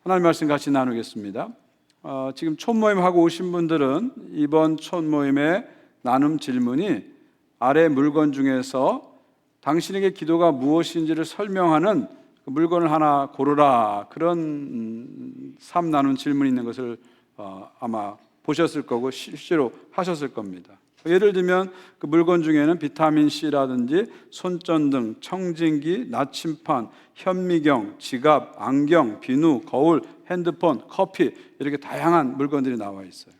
하나님 말씀 같이 나누겠습니다. 지금 촌모임 하고 오신 분들은 이번 촌모임의 나눔 질문이 아래 물건 중에서 당신에게 기도가 무엇인지를 설명하는 물건을 하나 고르라, 그런 삶 나눔 질문이 있는 것을 아마 보셨을 거고 실제로 하셨을 겁니다. 예를 들면 그 물건 중에는 비타민C라든지 손전등, 청진기, 나침판, 현미경, 지갑, 안경, 비누, 거울, 핸드폰, 커피, 이렇게 다양한 물건들이 나와 있어요.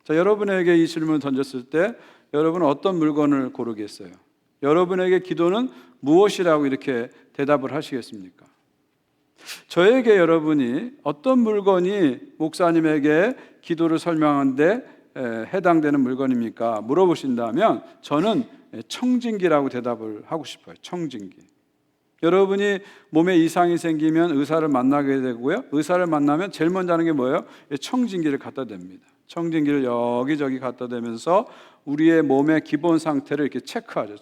자, 여러분에게 이 질문을 던졌을 때 여러분은 어떤 물건을 고르겠어요? 여러분에게 기도는 무엇이라고 이렇게 대답을 하시겠습니까? 저에게 여러분이 어떤 물건이 목사님에게 기도를 설명하는데 해당되는 물건입니까? 물어보신다면 저는 청진기라고 대답을 하고 싶어요. 청진기. 여러분이 몸에 이상이 생기면 의사를 만나게 되고요, 의사를 만나면 제일 먼저 하는 게 뭐예요? 청진기를 갖다 댑니다. 청진기를 여기저기 갖다 대면서 우리의 몸의 기본 상태를 이렇게 체크하죠.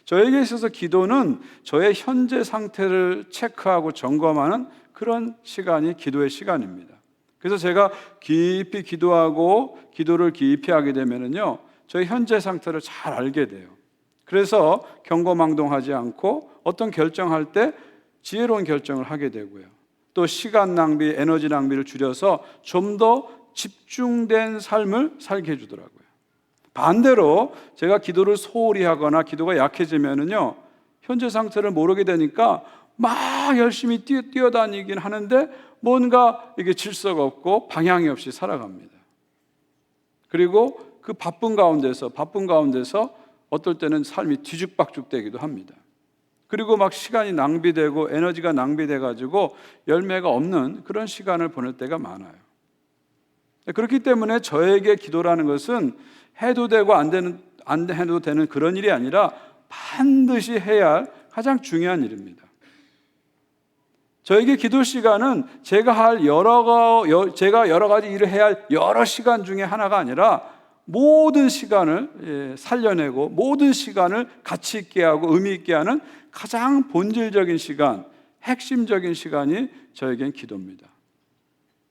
저에게 있어서 기도는 저의 현재 상태를 체크하고 점검하는 그런 시간이 기도의 시간입니다. 그래서 제가 깊이 기도하고 기도를 깊이 하게 되면은요, 저의 현재 상태를 잘 알게 돼요. 그래서 경거망동하지 않고 어떤 결정할 때 지혜로운 결정을 하게 되고요, 또 시간 낭비, 에너지 낭비를 줄여서 좀 더 집중된 삶을 살게 해주더라고요. 반대로 제가 기도를 소홀히 하거나 기도가 약해지면은요, 현재 상태를 모르게 되니까 막 열심히 뛰어다니긴 하는데 뭔가 이게 질서가 없고 방향이 없이 살아갑니다. 그리고 그 바쁜 가운데서 어떨 때는 삶이 뒤죽박죽 되기도 합니다. 그리고 막 시간이 낭비되고 에너지가 낭비돼 가지고 열매가 없는 그런 시간을 보낼 때가 많아요. 그렇기 때문에 저에게 기도라는 것은 해도 되고 안 해도 되는 그런 일이 아니라 반드시 해야 할 가장 중요한 일입니다. 저에게 기도 시간은 제가 여러 가지 일을 해야 할 여러 시간 중에 하나가 아니라 모든 시간을 살려내고 모든 시간을 가치 있게 하고 의미 있게 하는 가장 본질적인 시간, 핵심적인 시간이 저에겐 기도입니다.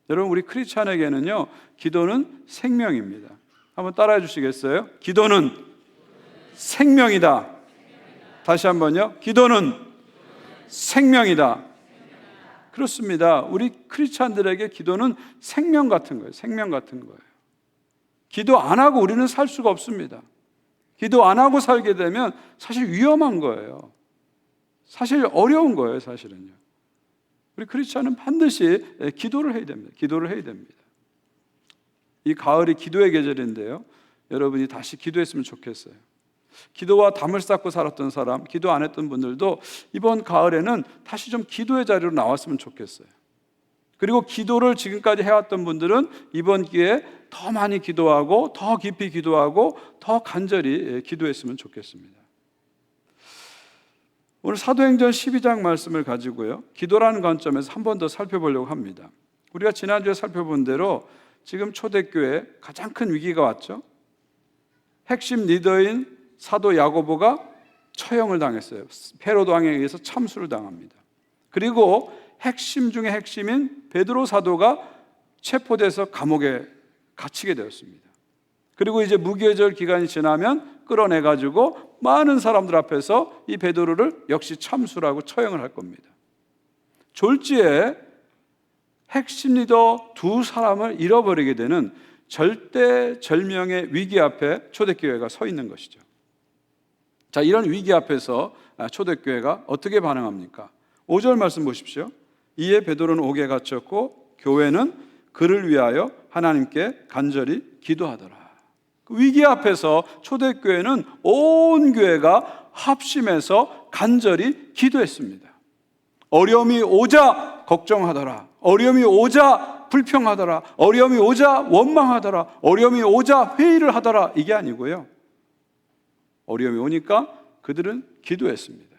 여러분, 우리 크리스찬에게는요, 기도는 생명입니다. 한번 따라해 주시겠어요? 기도는 생명이다. 다시 한번요. 기도는 생명이다. 그렇습니다. 우리 크리스찬들에게 기도는 생명 같은 거예요. 생명 같은 거예요. 기도 안 하고 우리는 살 수가 없습니다. 기도 안 하고 살게 되면 사실 위험한 거예요. 사실 어려운 거예요, 사실은요. 우리 크리스찬은 반드시 기도를 해야 됩니다. 기도를 해야 됩니다. 이 가을이 기도의 계절인데요, 여러분이 다시 기도했으면 좋겠어요. 기도와 담을 쌓고 살았던 사람, 기도 안 했던 분들도 이번 가을에는 다시 좀 기도의 자리로 나왔으면 좋겠어요. 그리고 기도를 지금까지 해왔던 분들은 이번 기회에 더 많이 기도하고 더 깊이 기도하고 더 간절히 기도했으면 좋겠습니다. 오늘 사도행전 12장 말씀을 가지고요, 기도라는 관점에서 한 번 더 살펴보려고 합니다. 우리가 지난주에 살펴본 대로 지금 초대교회에 가장 큰 위기가 왔죠. 핵심 리더인 사도 야고보가 처형을 당했어요. 헤롯 왕에 의해서 참수를 당합니다. 그리고 핵심 중에 핵심인 베드로 사도가 체포돼서 감옥에 갇히게 되었습니다. 그리고 이제 무기해절 기간이 지나면 끌어내가지고 많은 사람들 앞에서 이 베드로를 역시 참수라고 처형을 할 겁니다. 졸지에 핵심 리더 두 사람을 잃어버리게 되는 절대절명의 위기 앞에 초대교회가 서 있는 것이죠. 자, 이런 위기 앞에서 초대교회가 어떻게 반응합니까? 5절 말씀 보십시오. 이에 베드로는 옥에 갇혔고 교회는 그를 위하여 하나님께 간절히 기도하더라. 그 위기 앞에서 초대교회는 온 교회가 합심해서 간절히 기도했습니다. 어려움이 오자 걱정하더라. 어려움이 오자 불평하더라. 어려움이 오자 원망하더라. 어려움이 오자 회의를 하더라. 이게 아니고요, 어려움이 오니까 그들은 기도했습니다.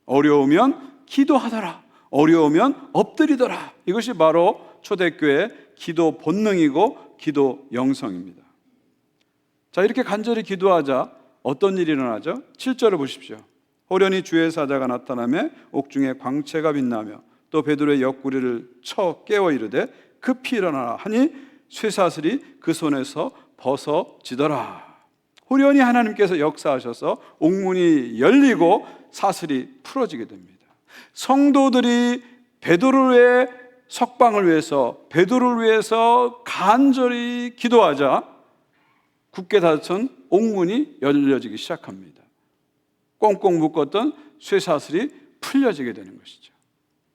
어려우면 기도하더라. 어려우면 엎드리더라. 이것이 바로 초대교회의 기도 본능이고 기도 영성입니다. 자, 이렇게 간절히 기도하자 어떤 일이 일어나죠? 7절을 보십시오. 호련히 주의 사자가 나타나며 옥중에 광채가 빛나며 또 베드로의 옆구리를 쳐 깨워 이르되 급히 일어나라 하니 쇠사슬이 그 손에서 벗어지더라. 호련히 하나님께서 역사하셔서 옥문이 열리고 사슬이 풀어지게 됩니다. 성도들이 베드로의 석방을 위해서, 베드로를 위해서 간절히 기도하자 굳게 닫힌 옥문이 열려지기 시작합니다. 꽁꽁 묶었던 쇠사슬이 풀려지게 되는 것이죠.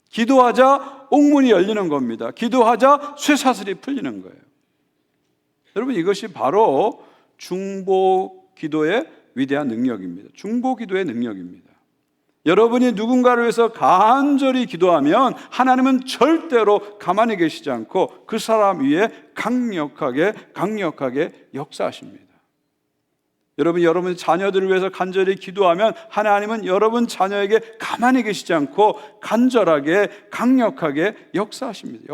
기도하자 옥문이 열리는 겁니다. 기도하자 쇠사슬이 풀리는 거예요. 여러분, 이것이 바로 중보 기도의 위대한 능력입니다. 중보 기도의 능력입니다. 여러분이 누군가를 위해서 간절히 기도하면 하나님은 절대로 가만히 계시지 않고 그 사람 위에 강력하게 역사하십니다. 여러분 자녀들을 위해서 간절히 기도하면 하나님은 여러분 자녀에게 가만히 계시지 않고 간절하게 강력하게 역사하십니다.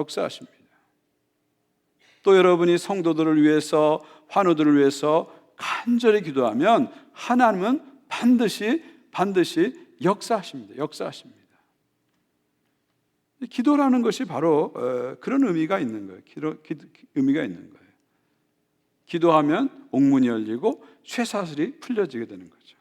또 여러분이 성도들을 위해서, 환우들을 위해서 간절히 기도하면 하나님은 반드시 역사하십니다. 기도라는 것이 바로 그런 의미가 있는 거예요. 의미가 있는 거예요. 기도하면 옥문이 열리고 쇠사슬이 풀려지게 되는 거죠.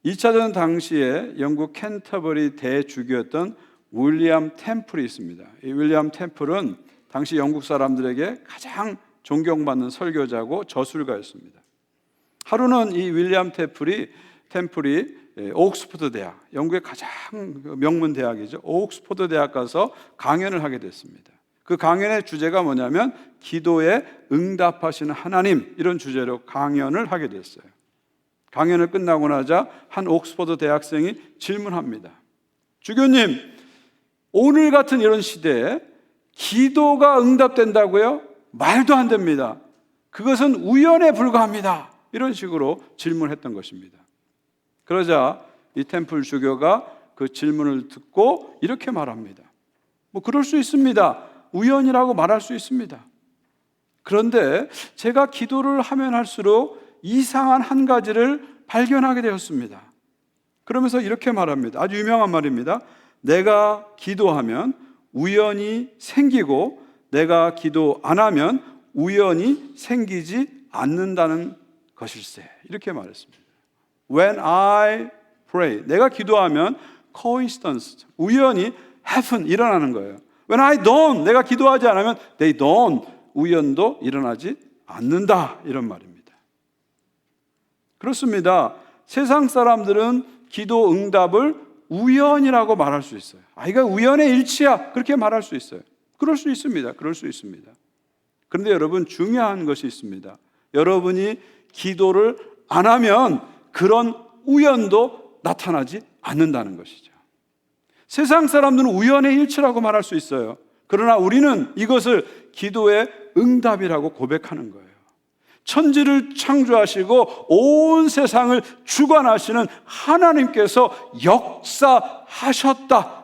2차 대전 당시에 영국 캔터버리 대주교였던 윌리엄 템플이 있습니다. 이 윌리엄 템플은 당시 영국 사람들에게 가장 존경받는 설교자고 저술가였습니다. 하루는 이 윌리엄 템플이 옥스퍼드 대학, 영국의 가장 명문 대학이죠. 옥스퍼드 대학 가서 강연을 하게 됐습니다. 그 강연의 주제가 뭐냐면 기도에 응답하시는 하나님, 이런 주제로 강연을 하게 됐어요. 강연을 끝나고 나자 한 옥스퍼드 대학생이 질문합니다. 주교님, 오늘 같은 이런 시대에 기도가 응답된다고요? 말도 안 됩니다. 그것은 우연에 불과합니다. 이런 식으로 질문했던 것입니다. 그러자 이 템플 주교가 그 질문을 듣고 이렇게 말합니다. 그럴 수 있습니다. 우연이라고 말할 수 있습니다. 그런데 제가 기도를 하면 할수록 이상한 한 가지를 발견하게 되었습니다. 그러면서 이렇게 말합니다. 아주 유명한 말입니다. 내가 기도하면 우연이 생기고 내가 기도 안 하면 우연이 생기지 않는다는 것일세. 이렇게 말했습니다. When I pray, 내가 기도하면 coincidence, 우연히 happen, 일어나는 거예요. When I don't, 내가 기도하지 않으면 they don't, 우연도 일어나지 않는다, 이런 말입니다. 그렇습니다. 세상 사람들은 기도 응답을 우연이라고 말할 수 있어요. 이거 우연의 일치야, 그렇게 말할 수 있어요. 그럴 수 있습니다. 그런데 여러분, 중요한 것이 있습니다. 여러분이 기도를 안 하면 그런 우연도 나타나지 않는다는 것이죠. 세상 사람들은 우연의 일치라고 말할 수 있어요. 그러나 우리는 이것을 기도의 응답이라고 고백하는 거예요. 천지를 창조하시고 온 세상을 주관하시는 하나님께서 역사하셨다,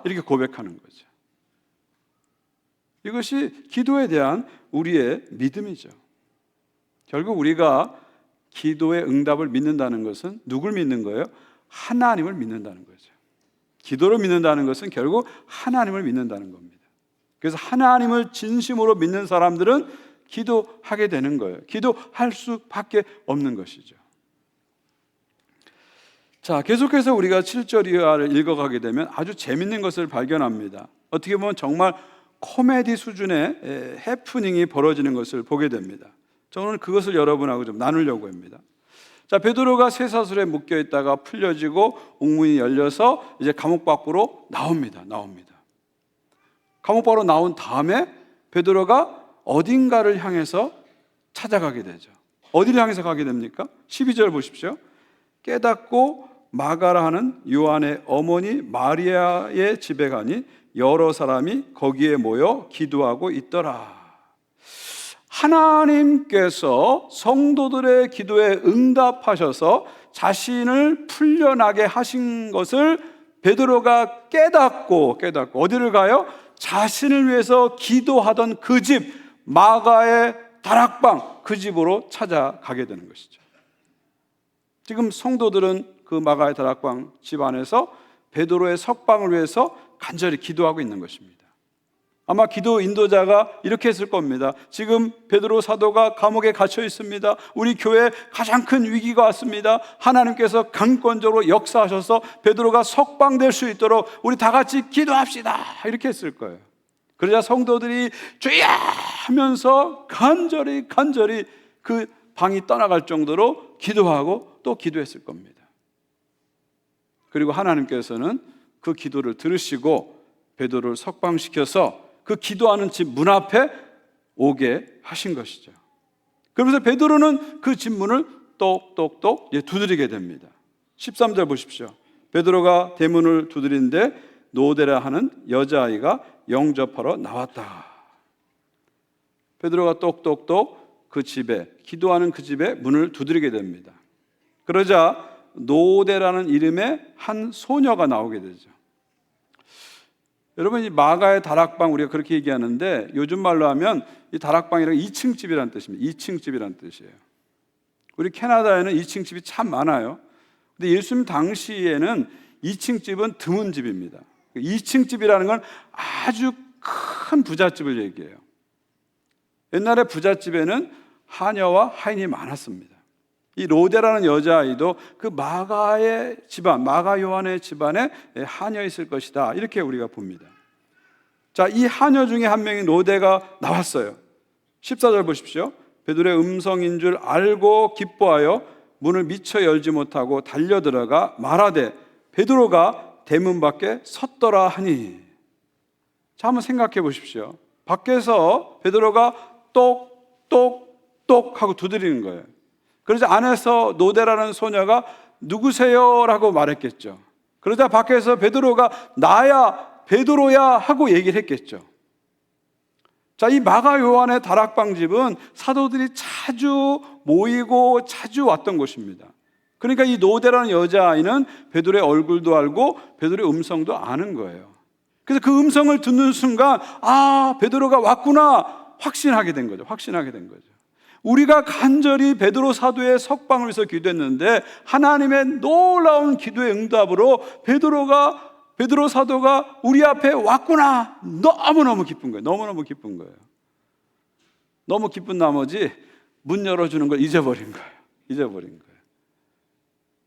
이렇게 고백하는 거죠. 이것이 기도에 대한 우리의 믿음이죠. 결국 우리가 기도의 응답을 믿는다는 것은 누굴 믿는 거예요? 하나님을 믿는다는 거죠. 기도를 믿는다는 것은 결국 하나님을 믿는다는 겁니다. 그래서 하나님을 진심으로 믿는 사람들은 기도하게 되는 거예요. 기도할 수밖에 없는 것이죠. 자, 계속해서 우리가 7절 이하를 읽어가게 되면 아주 재밌는 것을 발견합니다. 어떻게 보면 정말 코미디 수준의 해프닝이 벌어지는 것을 보게 됩니다. 저는 그것을 여러분하고 좀 나누려고 합니다. 자, 베드로가 쇠사슬에 묶여 있다가 풀려지고 옥문이 열려서 이제 감옥 밖으로 나옵니다. 감옥 밖으로 나온 다음에 베드로가 어딘가를 향해서 찾아가게 되죠. 어디를 향해서 가게 됩니까? 12절 보십시오. 깨닫고 마가라 하는 요한의 어머니 마리아의 집에 가니 여러 사람이 거기에 모여 기도하고 있더라. 하나님께서 성도들의 기도에 응답하셔서 자신을 풀려나게 하신 것을 베드로가 깨닫고 어디를 가요? 자신을 위해서 기도하던 그 집, 마가의 다락방, 그 집으로 찾아가게 되는 것이죠. 지금 성도들은 그 마가의 다락방 집 안에서 베드로의 석방을 위해서 간절히 기도하고 있는 것입니다. 아마 기도 인도자가 이렇게 했을 겁니다. 지금 베드로 사도가 감옥에 갇혀 있습니다. 우리 교회에 가장 큰 위기가 왔습니다. 하나님께서 강권적으로 역사하셔서 베드로가 석방될 수 있도록 우리 다 같이 기도합시다. 이렇게 했을 거예요. 그러자 성도들이 주여 하면서 간절히 그 방이 떠나갈 정도로 기도하고 또 기도했을 겁니다. 그리고 하나님께서는 그 기도를 들으시고 베드로를 석방시켜서 그 기도하는 집 문 앞에 오게 하신 것이죠. 그러면서 베드로는 그 집 문을 똑똑똑 두드리게 됩니다. 13절 보십시오. 베드로가 대문을 두드리는데 노대라 하는 여자아이가 영접하러 나왔다. 베드로가 똑똑똑 그 집에, 기도하는 그 집에 문을 두드리게 됩니다. 그러자 노대라는 이름의 한 소녀가 나오게 되죠. 여러분, 이 마가의 다락방 우리가 그렇게 얘기하는데 요즘 말로 하면 이 다락방이란 2층 집이라는 뜻입니다. 2층 집이라는 뜻이에요. 우리 캐나다에는 2층 집이 참 많아요. 근데 예수님 당시에는 2층 집은 드문 집입니다. 2층 집이라는 건 아주 큰 부잣집을 얘기해요. 옛날에 부잣집에는 하녀와 하인이 많았습니다. 이 로데라는 여자아이도 그 마가의 집안, 마가 요한의 집안에 하녀 있을 것이다, 이렇게 우리가 봅니다. 자, 이 하녀 중에 한 명인 로데가 나왔어요. 14절 보십시오. 베드로의 음성인 줄 알고 기뻐하여 문을 미처 열지 못하고 달려들어가 말하되 베드로가 대문 밖에 섰더라 하니. 자, 한번 생각해 보십시오. 밖에서 베드로가 똑똑똑 하고 두드리는 거예요. 그러자 안에서 노대라는 소녀가 누구세요? 라고 말했겠죠. 그러자 밖에서 베드로가 나야 베드로야 하고 얘기를 했겠죠. 자, 이 마가 요한의 다락방 집은 사도들이 자주 모이고 자주 왔던 곳입니다. 그러니까 이 노대라는 여자아이는 베드로의 얼굴도 알고 베드로의 음성도 아는 거예요. 그래서 그 음성을 듣는 순간 아, 베드로가 왔구나 확신하게 된 거죠. 우리가 간절히 베드로 사도의 석방을 위해서 기도했는데 하나님의 놀라운 기도의 응답으로 베드로 사도가 우리 앞에 왔구나. 너무너무 기쁜 거예요. 너무 기쁜 나머지 문 열어주는 걸 잊어버린 거예요.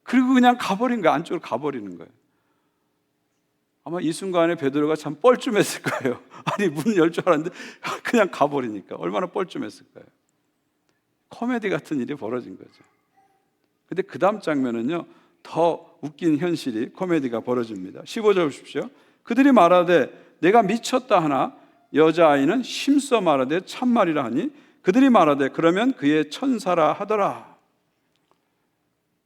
그리고 그냥 가버린 거예요. 안쪽으로 가버리는 거예요. 아마 이 순간에 베드로가 참 뻘쭘했을 거예요. 아니, 문 열 줄 알았는데 그냥 가버리니까 얼마나 뻘쭘했을 거예요. 코미디 같은 일이 벌어진 거죠. 근데 그 다음 장면은요, 더 웃긴 현실이, 코미디가 벌어집니다. 15절 보십시오. 그들이 말하되 내가 미쳤다 하나 여자아이는 힘써 말하되 참말이라 하니 그들이 말하되 그러면 그의 천사라 하더라.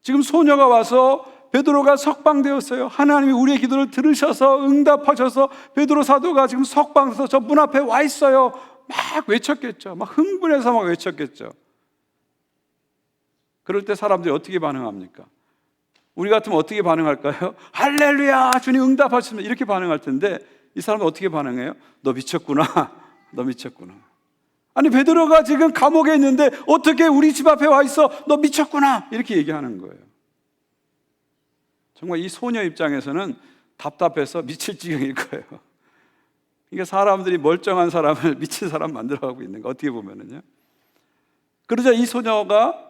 지금 소녀가 와서 베드로가 석방되었어요. 하나님이 우리의 기도를 들으셔서 응답하셔서 베드로 사도가 지금 석방돼서 저 문 앞에 와 있어요. 막 외쳤겠죠. 막 흥분해서 막 외쳤겠죠. 그럴 때 사람들이 어떻게 반응합니까? 우리 같으면 어떻게 반응할까요? 할렐루야, 주님 응답하셨습니다, 이렇게 반응할 텐데 이 사람은 어떻게 반응해요? 너 미쳤구나. 아니, 베드로가 지금 감옥에 있는데 어떻게 우리 집 앞에 와 있어? 너 미쳤구나, 이렇게 얘기하는 거예요. 정말 이 소녀 입장에서는 답답해서 미칠 지경일 거예요. 그러니까 사람들이 멀쩡한 사람을 미친 사람 만들어가고 있는 거, 어떻게 보면은요. 그러자 이 소녀가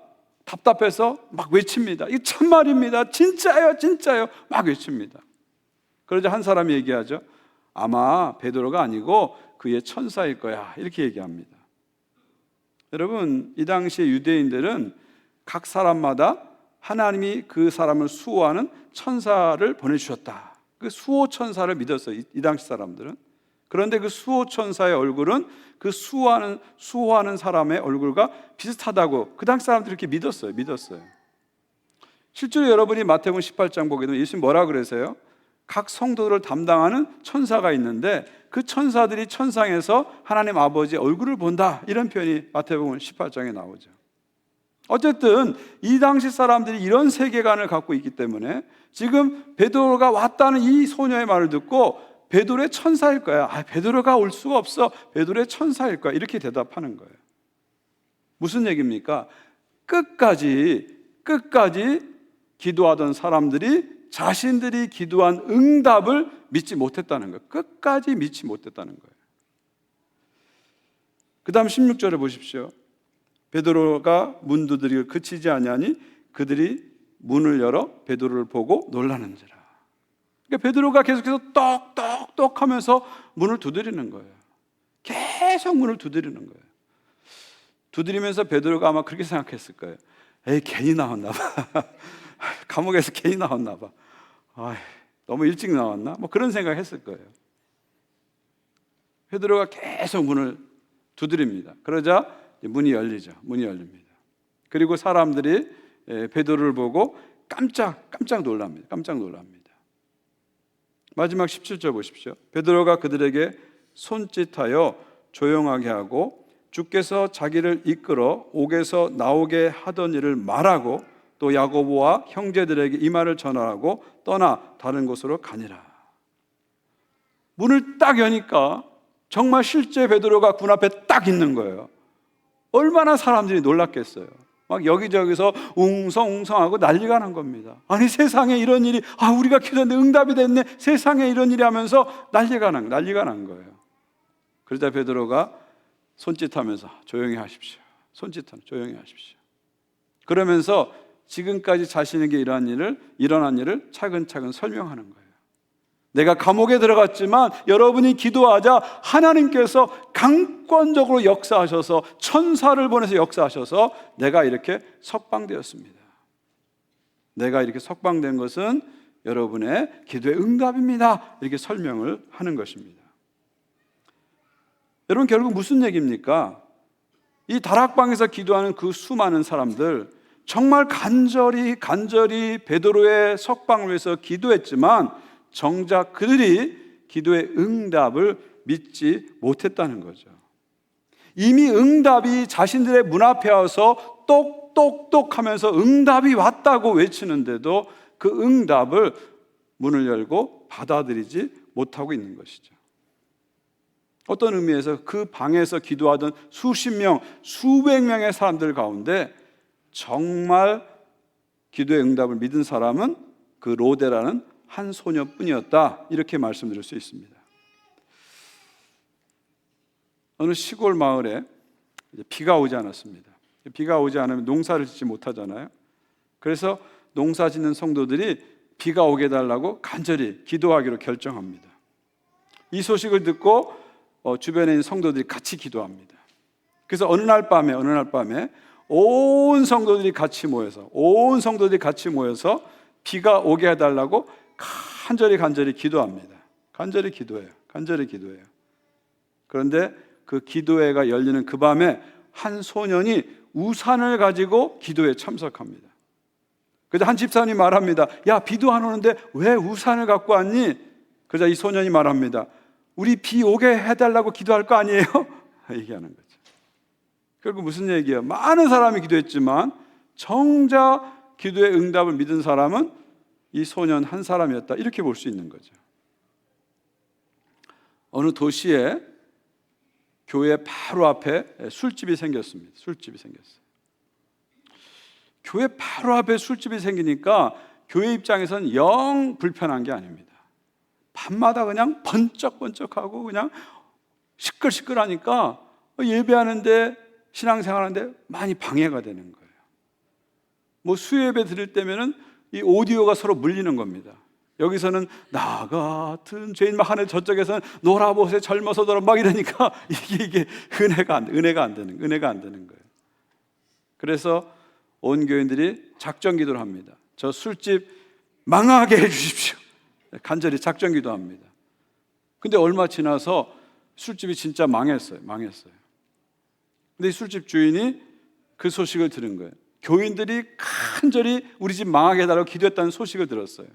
답답해서 막 외칩니다. 이게 참말입니다. 진짜요. 막 외칩니다. 그러자 한 사람이 얘기하죠. 아마 베드로가 아니고 그의 천사일 거야, 이렇게 얘기합니다. 여러분, 이 당시에 유대인들은 각 사람마다 하나님이 그 사람을 수호하는 천사를 보내주셨다. 그 수호 천사를 믿었어요, 이 당시 사람들은. 그런데 그 수호 천사의 얼굴은 그 수호하는 사람의 얼굴과 비슷하다고 그 당시 사람들이 이렇게 믿었어요. 실제로 여러분이 마태복음 18장 보게 되면 예수님 뭐라 그러세요? 각 성도들을 담당하는 천사가 있는데 그 천사들이 천상에서 하나님 아버지의 얼굴을 본다, 이런 표현이 마태복음 18장에 나오죠. 어쨌든 이 당시 사람들이 이런 세계관을 갖고 있기 때문에 지금 베드로가 왔다는 이 소녀의 말을 듣고 베드로의 천사일 거야. 베드로가 올 수가 없어. 베드로의 천사일 거야. 이렇게 대답하는 거예요. 무슨 얘기입니까? 끝까지 기도하던 사람들이 자신들이 기도한 응답을 믿지 못했다는 거예요. 끝까지 믿지 못했다는 거예요. 그 다음 16절에 보십시오. 베드로가 문 두드리기를 그치지 아니하니 그들이 문을 열어 베드로를 보고 놀라는지라. 그러니까 베드로가 계속해서 똑똑똑 하면서 문을 두드리는 거예요. 계속 문을 두드리는 거예요. 두드리면서 베드로가 아마 그렇게 생각했을 거예요. 에이, 괜히 나왔나 봐. 감옥에서 괜히 나왔나 봐. 아이, 너무 일찍 나왔나? 뭐 그런 생각 했을 거예요. 베드로가 계속 문을 두드립니다. 그러자 문이 열리죠. 문이 열립니다. 그리고 사람들이 베드로를 보고 깜짝 놀랍니다. 깜짝 놀랍니다. 마지막 17절 보십시오. 베드로가 그들에게 손짓하여 조용하게 하고 주께서 자기를 이끌어 옥에서 나오게 하던 일을 말하고 또 야고보와 형제들에게 이 말을 전하라고 떠나 다른 곳으로 가니라. 문을 딱 여니까 정말 실제 베드로가 문 앞에 딱 있는 거예요. 얼마나 사람들이 놀랐겠어요. 막 여기저기서 웅성웅성하고 난리가 난 겁니다. 아니, 세상에 이런 일이, 우리가 기도했는데 응답이 됐네, 세상에 이런 일이 하면서 난리가 난 거예요. 그러자 베드로가 손짓하면서 조용히 하십시오. 손짓하면 조용히 하십시오. 그러면서 지금까지 자신에게 일어난 일을 차근차근 설명하는 거예요. 내가 감옥에 들어갔지만 여러분이 기도하자 하나님께서 강권적으로 역사하셔서 천사를 보내서 역사하셔서 내가 이렇게 석방되었습니다. 내가 이렇게 석방된 것은 여러분의 기도의 응답입니다. 이렇게 설명을 하는 것입니다. 여러분, 결국 무슨 얘기입니까? 이 다락방에서 기도하는 그 수많은 사람들, 정말 간절히 베드로의 석방을 위해서 기도했지만 정작 그들이 기도의 응답을 믿지 못했다는 거죠. 이미 응답이 자신들의 문 앞에 와서 똑똑똑 하면서 응답이 왔다고 외치는데도 그 응답을 문을 열고 받아들이지 못하고 있는 것이죠. 어떤 의미에서 그 방에서 기도하던 수십 명, 수백 명의 사람들 가운데 정말 기도의 응답을 믿은 사람은 그 로데라는 한 소녀뿐이었다, 이렇게 말씀드릴 수 있습니다. 어느 시골 마을에 비가 오지 않았습니다. 비가 오지 않으면 농사를 짓지 못하잖아요. 그래서 농사 짓는 성도들이 비가 오게 해달라고 간절히 기도하기로 결정합니다. 이 소식을 듣고 주변에 있는 성도들이 같이 기도합니다. 그래서 어느 날 밤에 온 성도들이 같이 모여서 비가 오게 해달라고 간절히 기도합니다. 간절히 기도해요. 그런데 그 기도회가 열리는 그 밤에 한 소년이 우산을 가지고 기도에 참석합니다. 그래서 한 집사님이 말합니다. 야, 비도 안 오는데 왜 우산을 갖고 왔니? 그러자 이 소년이 말합니다. 우리 비 오게 해달라고 기도할 거 아니에요? 얘기하는 거죠. 결국 무슨 얘기예요? 많은 사람이 기도했지만 정작 기도의 응답을 믿은 사람은 이 소년 한 사람이었다, 이렇게 볼 수 있는 거죠. 어느 도시에 교회 바로 앞에 술집이 생겼습니다. 교회 바로 앞에 술집이 생기니까 교회 입장에서는 영 불편한 게 아닙니다. 밤마다 그냥 번쩍번쩍하고 그냥 시끌시끌하니까 예배하는데, 신앙생활하는데 많이 방해가 되는 거예요. 뭐 수요예배 드릴 때면은 이 오디오가 서로 물리는 겁니다. 여기서는 나 같은 죄인 막 하는, 저쪽에서는 놀아보세요 젊어서더라 막 이러니까 이게 은혜가 안 되는 거예요. 그래서 온 교인들이 작정 기도를 합니다. 저 술집 망하게 해주십시오. 간절히 작정 기도합니다. 근데 얼마 지나서 술집이 진짜 망했어요. 근데 이 술집 주인이 그 소식을 들은 거예요. 교인들이 간절히 우리 집 망하게 해달라고 기도했다는 소식을 들었어요.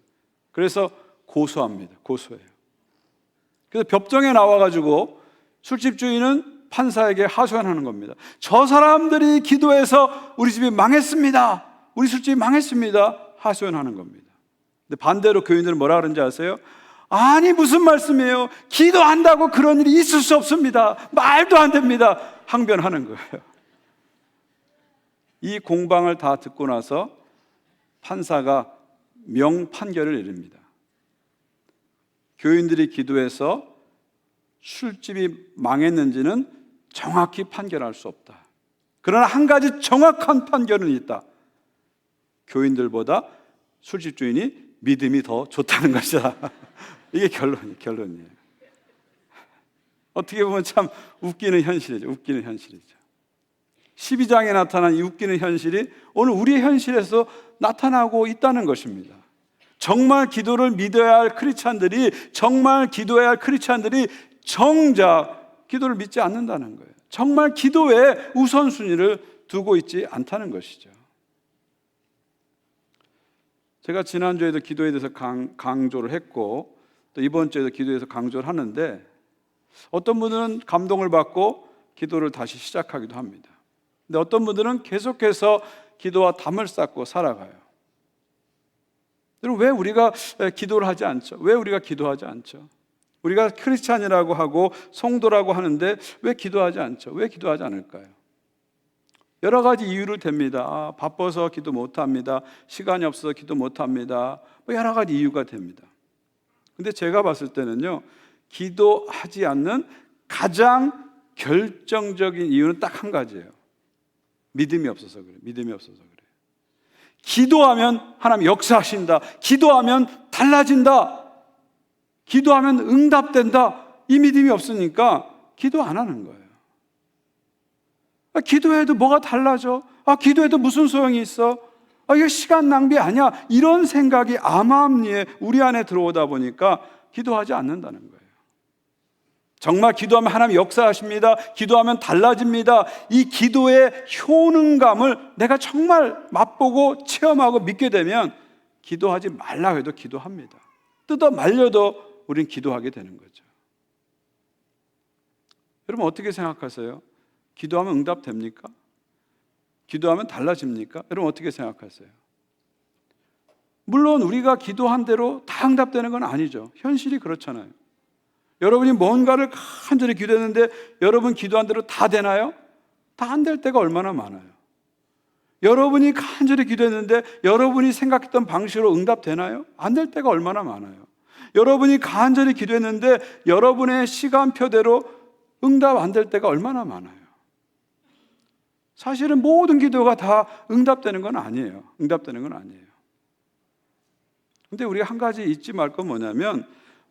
그래서 고소해요. 그래서 법정에 나와가지고 술집 주인은 판사에게 하소연하는 겁니다. 저 사람들이 기도해서 우리 집이 망했습니다. 우리 술집이 망했습니다. 하소연하는 겁니다. 근데 반대로 교인들은 뭐라 그러는지 아세요? 아니, 무슨 말씀이에요? 기도한다고 그런 일이 있을 수 없습니다. 말도 안 됩니다. 항변하는 거예요. 이 공방을 다 듣고 나서 판사가 명판결을 내립니다. 교인들이 기도해서 술집이 망했는지는 정확히 판결할 수 없다. 그러나 한 가지 정확한 판결은 있다. 교인들보다 술집 주인이 믿음이 더 좋다는 것이다. 이게 결론이에요. 어떻게 보면 참 웃기는 현실이죠. 12장에 나타난 이 웃기는 현실이 오늘 우리의 현실에서 나타나고 있다는 것입니다. 정말 기도를 믿어야 할 크리스찬들이, 정작 기도를 믿지 않는다는 거예요. 정말 기도에 우선순위를 두고 있지 않다는 것이죠. 제가 지난주에도 기도에 대해서 강조를 했고, 또 이번 주에도 기도에 대해서 강조를 하는데, 어떤 분들은 감동을 받고 기도를 다시 시작하기도 합니다. 근데 어떤 분들은 계속해서 기도와 담을 쌓고 살아가요. 왜 우리가 기도를 하지 않죠? 왜 우리가 기도하지 않죠? 우리가 크리스찬이라고 하고 성도라고 하는데 왜 기도하지 않죠? 왜 기도하지 않을까요? 여러 가지 이유를 댑니다. 바빠서 기도 못합니다. 시간이 없어서 기도 못합니다. 여러 가지 이유가 됩니다. 근데 제가 봤을 때는요, 기도하지 않는 가장 결정적인 이유는 딱 한 가지예요. 믿음이 없어서 그래요. 기도하면 하나님 역사하신다. 기도하면 달라진다. 기도하면 응답된다. 이 믿음이 없으니까 기도 안 하는 거예요. 기도해도 뭐가 달라져? 기도해도 무슨 소용이 있어? 이거 시간 낭비 아니야? 이런 생각이 암암리에 우리 안에 들어오다 보니까 기도하지 않는다는 거예요. 정말 기도하면 하나님 역사하십니다. 기도하면 달라집니다. 이 기도의 효능감을 내가 정말 맛보고 체험하고 믿게 되면 기도하지 말라 해도 기도합니다. 뜯어 말려도 우린 기도하게 되는 거죠. 여러분 어떻게 생각하세요? 기도하면 응답됩니까? 기도하면 달라집니까? 여러분 어떻게 생각하세요? 물론 우리가 기도한 대로 다 응답되는 건 아니죠. 현실이 그렇잖아요. 여러분이 뭔가를 간절히 기도했는데 여러분 기도한 대로 다 되나요? 다 안 될 때가 얼마나 많아요. 여러분이 간절히 기도했는데 여러분이 생각했던 방식으로 응답되나요? 안 될 때가 얼마나 많아요. 여러분이 간절히 기도했는데 여러분의 시간표대로 응답 안 될 때가 얼마나 많아요. 사실은 모든 기도가 다 응답되는 건 아니에요. 근데 우리가 한 가지 잊지 말 건 뭐냐면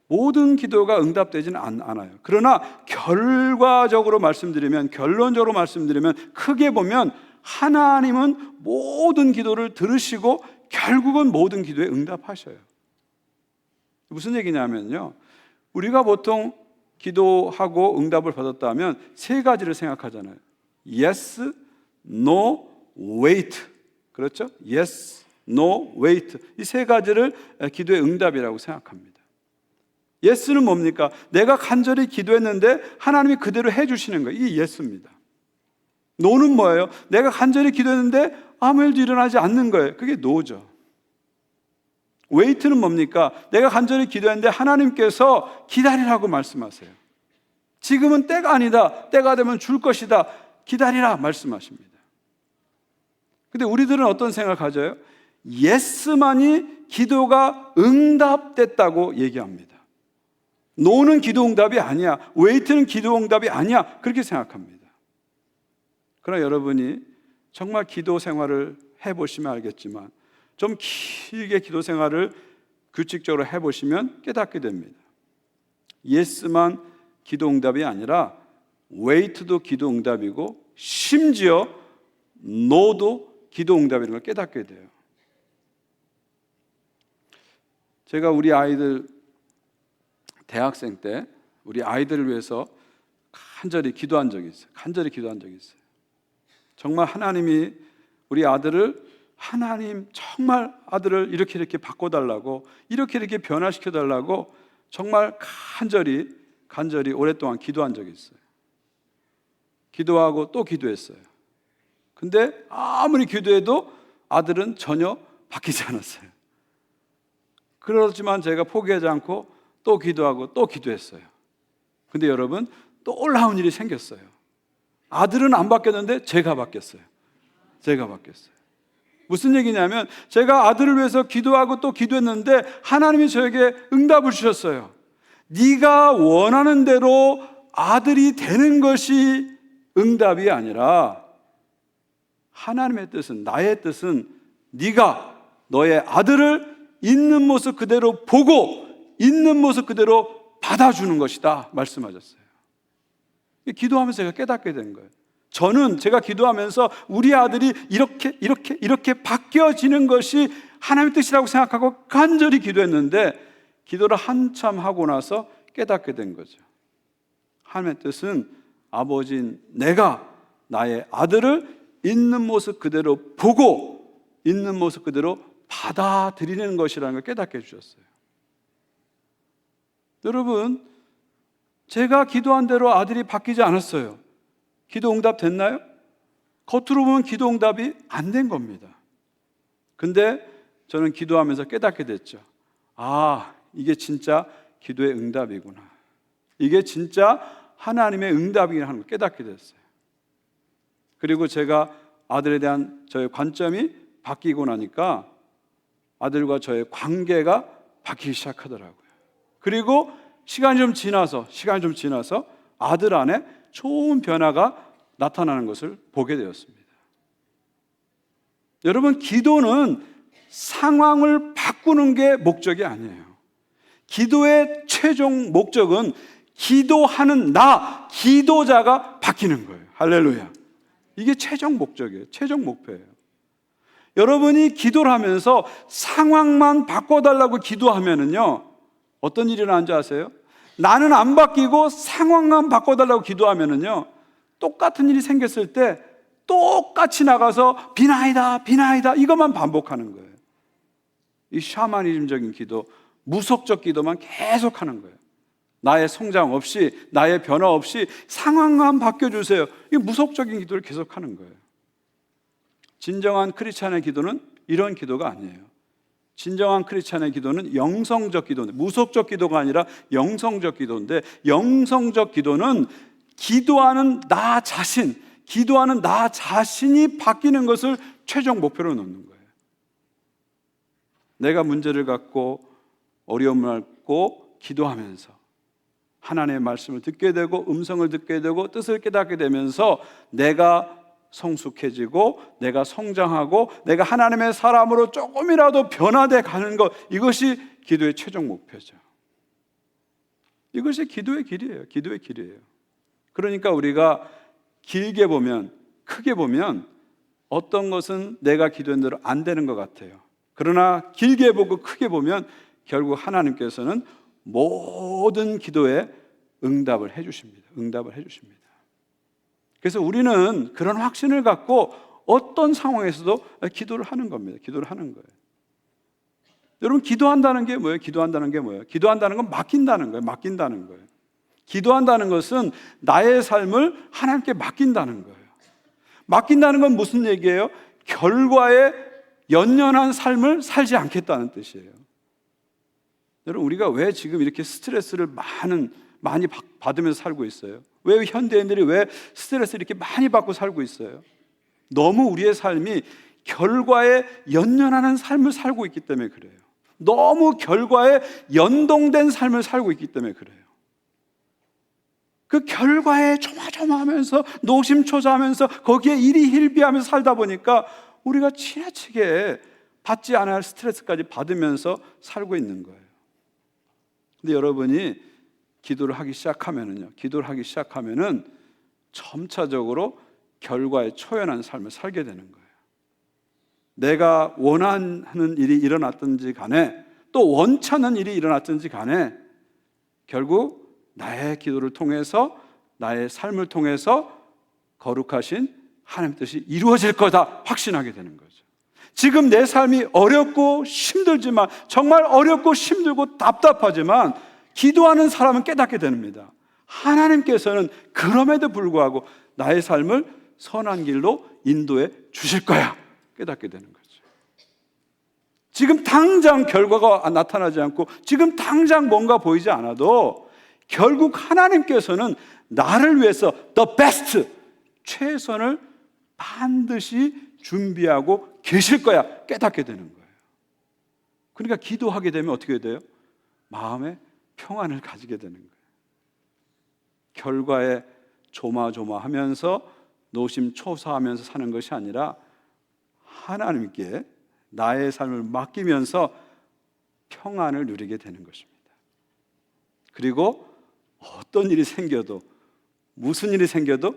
모든 기도가 응답되지는 않아요. 그러나 결론적으로 말씀드리면 크게 보면 하나님은 모든 기도를 들으시고 결국은 모든 기도에 응답하셔요. 무슨 얘기냐면요, 우리가 보통 기도하고 응답을 받았다면 세 가지를 생각하잖아요. Yes, no, wait. 그렇죠? Yes, no, wait. 이 세 가지를 기도의 응답이라고 생각합니다. Yes는 뭡니까? 내가 간절히 기도했는데 하나님이 그대로 해주시는 거예요. 이게 Yes입니다. No는 뭐예요? 내가 간절히 기도했는데 아무 일도 일어나지 않는 거예요. 그게 No죠. Wait는 뭡니까? 내가 간절히 기도했는데 하나님께서 기다리라고 말씀하세요. 지금은 때가 아니다. 때가 되면 줄 것이다. 기다리라 말씀하십니다. 근데 우리들은 어떤 생각을 가져요? Yes만이 기도가 응답됐다고 얘기합니다. No는 기도 응답이 아니야. Wait는 기도 응답이 아니야. 그렇게 생각합니다. 그러나 여러분이 정말 기도 생활을 해보시면 알겠지만 좀 길게 기도 생활을 규칙적으로 해보시면 깨닫게 됩니다. Yes만 기도 응답이 아니라 Wait도 기도 응답이고 심지어 No도 기도 응답이라는 걸 깨닫게 돼요. 제가 우리 아이들 대학생 때 우리 아이들을 위해서 간절히 기도한 적이 있어요. 정말 하나님이 우리 아들을 정말 아들을 이렇게 바꿔달라고 이렇게 변화시켜달라고 정말 간절히 오랫동안 기도한 적이 있어요. 기도하고 또 기도했어요. 근데 아무리 기도해도 아들은 전혀 바뀌지 않았어요. 그렇지만 제가 포기하지 않고 또 기도하고 또 기도했어요. 근데 여러분 또 놀라운 일이 생겼어요. 아들은 안 바뀌었는데 제가 바뀌었어요. 무슨 얘기냐면 제가 아들을 위해서 기도하고 또 기도했는데 하나님이 저에게 응답을 주셨어요. 네가 원하는 대로 아들이 되는 것이 응답이 아니라 하나님의 뜻은, 나의 뜻은 네가 너의 아들을 있는 모습 그대로 보고 있는 모습 그대로 받아주는 것이다 말씀하셨어요. 기도하면서 제가 깨닫게 된 거예요. 저는 제가 기도하면서 우리 아들이 이렇게 바뀌어지는 것이 하나님의 뜻이라고 생각하고 간절히 기도했는데 기도를 한참 하고 나서 깨닫게 된 거죠. 하나님의 뜻은 아버지인 내가 나의 아들을 있는 모습 그대로 보고 있는 모습 그대로 받아들이는 것이라는 걸 깨닫게 해주셨어요. 여러분, 제가 기도한 대로 아들이 바뀌지 않았어요. 기도 응답 됐나요? 겉으로 보면 기도 응답이 안 된 겁니다. 근데 저는 기도하면서 깨닫게 됐죠. 아, 이게 진짜 기도의 응답이구나. 이게 진짜 하나님의 응답이라는 걸 깨닫게 됐어요. 그리고 제가 아들에 대한 저의 관점이 바뀌고 나니까 아들과 저의 관계가 바뀌기 시작하더라고요. 그리고 시간이 좀 지나서 아들 안에 좋은 변화가 나타나는 것을 보게 되었습니다. 여러분, 기도는 상황을 바꾸는 게 목적이 아니에요. 기도의 최종 목적은 기도하는 나, 기도자가 바뀌는 거예요. 할렐루야. 이게 최종 목적이에요. 최종 목표예요. 여러분이 기도를 하면서 상황만 바꿔달라고 기도하면은요, 어떤 일이 일어나는지 아세요? 나는 안 바뀌고 상황만 바꿔달라고 기도하면은요, 똑같은 일이 생겼을 때 똑같이 나가서 비나이다 이것만 반복하는 거예요. 이 샤머니즘적인 기도, 무속적 기도만 계속하는 거예요. 나의 성장 없이, 나의 변화 없이 상황만 바뀌어주세요. 이 무속적인 기도를 계속하는 거예요. 진정한 크리스찬의 기도는 이런 기도가 아니에요. 진정한 크리스찬의 기도는 영성적 기도인데, 무속적 기도가 아니라 영성적 기도인데, 영성적 기도는 기도하는 나 자신이 바뀌는 것을 최종 목표로 놓는 거예요. 내가 문제를 갖고 어려움을 갖고 기도하면서 하나님의 말씀을 듣게 되고 음성을 듣게 되고 뜻을 깨닫게 되면서 내가 성숙해지고 내가 성장하고 내가 하나님의 사람으로 조금이라도 변화돼 가는 것, 이것이 기도의 최종 목표죠. 이것이 기도의 길이에요. 기도의 길이에요. 그러니까 우리가 길게 보면, 크게 보면 어떤 것은 내가 기도한 대로 안 되는 것 같아요. 그러나 길게 보고 크게 보면 결국 하나님께서는 모든 기도에 응답을 해주십니다. 응답을 해주십니다. 그래서 우리는 그런 확신을 갖고 어떤 상황에서도 기도를 하는 겁니다. 기도를 하는 거예요. 여러분, 기도한다는 게 뭐예요? 기도한다는 건 맡긴다는 거예요. 맡긴다는 거예요. 기도한다는 것은 나의 삶을 하나님께 맡긴다는 거예요. 맡긴다는 건 무슨 얘기예요? 결과에 연연한 삶을 살지 않겠다는 뜻이에요. 여러분, 우리가 왜 지금 이렇게 스트레스를 많이 받으면서 살고 있어요? 왜 현대인들이 왜 스트레스를 이렇게 많이 받고 살고 있어요? 너무 우리의 삶이 결과에 연연하는 삶을 살고 있기 때문에 그래요. 너무 결과에 연동된 삶을 살고 있기 때문에 그래요. 그 결과에 조마조마하면서 노심초사하면서 거기에 일희일비하면서 살다 보니까 우리가 지나치게 받지 않아야 할 스트레스까지 받으면서 살고 있는 거예요. 근데 여러분이 기도를 하기 시작하면은 점차적으로 결과에 초연한 삶을 살게 되는 거예요. 내가 원하는 일이 일어났든지 간에 또 원치 않는 일이 일어났든지 간에 결국 나의 기도를 통해서, 나의 삶을 통해서 거룩하신 하나님 뜻이 이루어질 거다 확신하게 되는 거죠. 지금 내 삶이 어렵고 힘들지만, 정말 어렵고 힘들고 답답하지만 기도하는 사람은 깨닫게 됩니다. 하나님께서는 그럼에도 불구하고 나의 삶을 선한 길로 인도해 주실 거야 깨닫게 되는 거죠. 지금 당장 결과가 나타나지 않고 지금 당장 뭔가 보이지 않아도 결국 하나님께서는 나를 위해서 the best, 최선을 반드시 준비하고 계실 거야 깨닫게 되는 거예요. 그러니까 기도하게 되면 어떻게 돼요? 마음에 평안을 가지게 되는 거예요. 결과에 조마조마하면서 노심초사하면서 사는 것이 아니라 하나님께 나의 삶을 맡기면서 평안을 누리게 되는 것입니다. 그리고 어떤 일이 생겨도, 무슨 일이 생겨도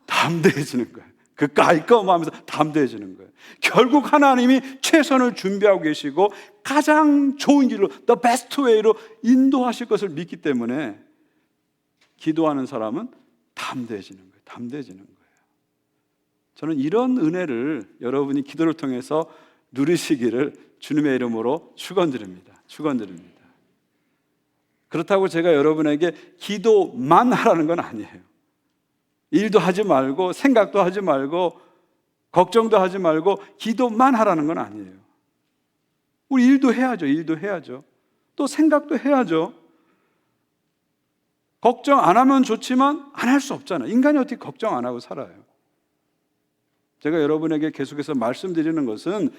담대해지는 거예요. 그까이 거 하면서 담대해지는 거예요. 결국 하나님이 최선을 준비하고 계시고 가장 좋은 길로, the best way로 인도하실 것을 믿기 때문에 기도하는 사람은 담대해지는 거예요. 담대해지는 거예요. 저는 이런 은혜를 여러분이 기도를 통해서 누리시기를 주님의 이름으로 축원드립니다. 축원드립니다. 그렇다고 제가 여러분에게 기도만 하라는 건 아니에요. 일도 하지 말고 생각도 하지 말고 걱정도 하지 말고 기도만 하라는 건 아니에요. 우리 일도 해야죠. 일도 해야죠. 또 생각도 해야죠. 걱정 안 하면 좋지만 안 할 수 없잖아요. 인간이 어떻게 걱정 안 하고 살아요? 제가 여러분에게 계속해서 말씀드리는 것은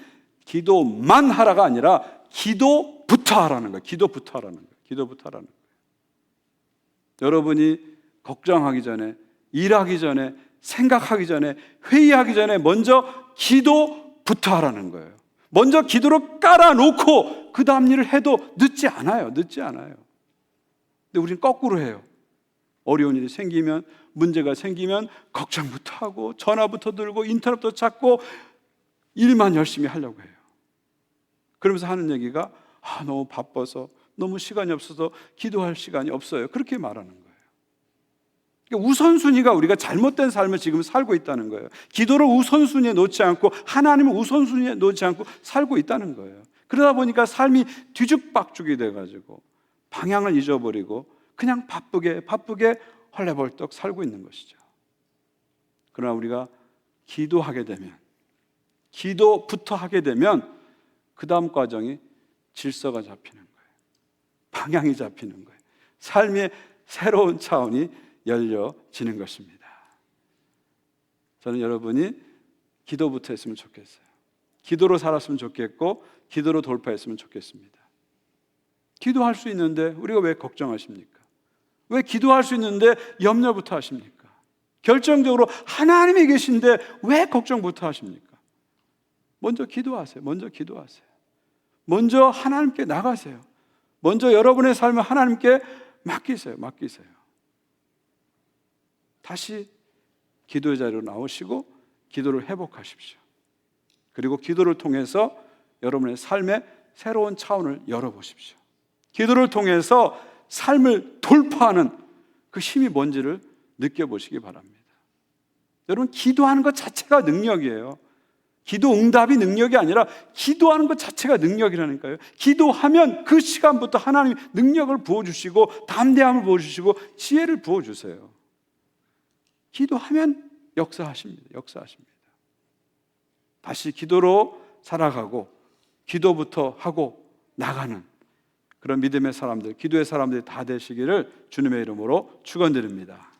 기도만 하라가 아니라 기도부터 하라는 거예요. 기도부터 하라는 거예요. 기도부터 하라는 거예요. 여러분이 걱정하기 전에, 일하기 전에, 생각하기 전에, 회의하기 전에 먼저 기도부터 하라는 거예요. 먼저 기도로 깔아놓고 그 다음 일을 해도 늦지 않아요. 늦지 않아요. 근데 우리는 거꾸로 해요. 어려운 일이 생기면, 문제가 생기면 걱정부터 하고 전화부터 들고 인터넷부터 찾고 일만 열심히 하려고 해요. 그러면서 하는 얘기가 너무 바빠서, 너무 시간이 없어서 기도할 시간이 없어요. 그렇게 말하는 거예요. 그러니까 우선순위가 우리가 잘못된 삶을 지금 살고 있다는 거예요. 기도를 우선순위에 놓지 않고 하나님을 우선순위에 놓지 않고 살고 있다는 거예요. 그러다 보니까 삶이 뒤죽박죽이 돼가지고 방향을 잊어버리고 그냥 바쁘게 헐레벌떡 살고 있는 것이죠. 그러나 우리가 기도하게 되면, 기도부터 하게 되면 그 다음 과정이 질서가 잡히는 거예요. 방향이 잡히는 거예요. 삶의 새로운 차원이 열려지는 것입니다. 저는 여러분이 기도부터 했으면 좋겠어요. 기도로 살았으면 좋겠고 기도로 돌파했으면 좋겠습니다. 기도할 수 있는데 우리가 왜 걱정하십니까? 왜 기도할 수 있는데 염려부터 하십니까? 결정적으로 하나님이 계신데 왜 걱정부터 하십니까? 먼저 기도하세요. 먼저 기도하세요. 먼저 하나님께 나가세요. 먼저 여러분의 삶을 하나님께 맡기세요. 맡기세요. 다시 기도의 자리로 나오시고 기도를 회복하십시오. 그리고 기도를 통해서 여러분의 삶의 새로운 차원을 열어보십시오. 기도를 통해서 삶을 돌파하는 그 힘이 뭔지를 느껴보시기 바랍니다. 여러분, 기도하는 것 자체가 능력이에요. 기도 응답이 능력이 아니라 기도하는 것 자체가 능력이라니까요. 기도하면 그 시간부터 하나님이 능력을 부어주시고 담대함을 부어주시고 지혜를 부어주세요. 기도하면 역사하십니다. 역사하십니다. 다시 기도로 살아가고 기도부터 하고 나가는 그런 믿음의 사람들, 기도의 사람들이 다 되시기를 주님의 이름으로 축원드립니다.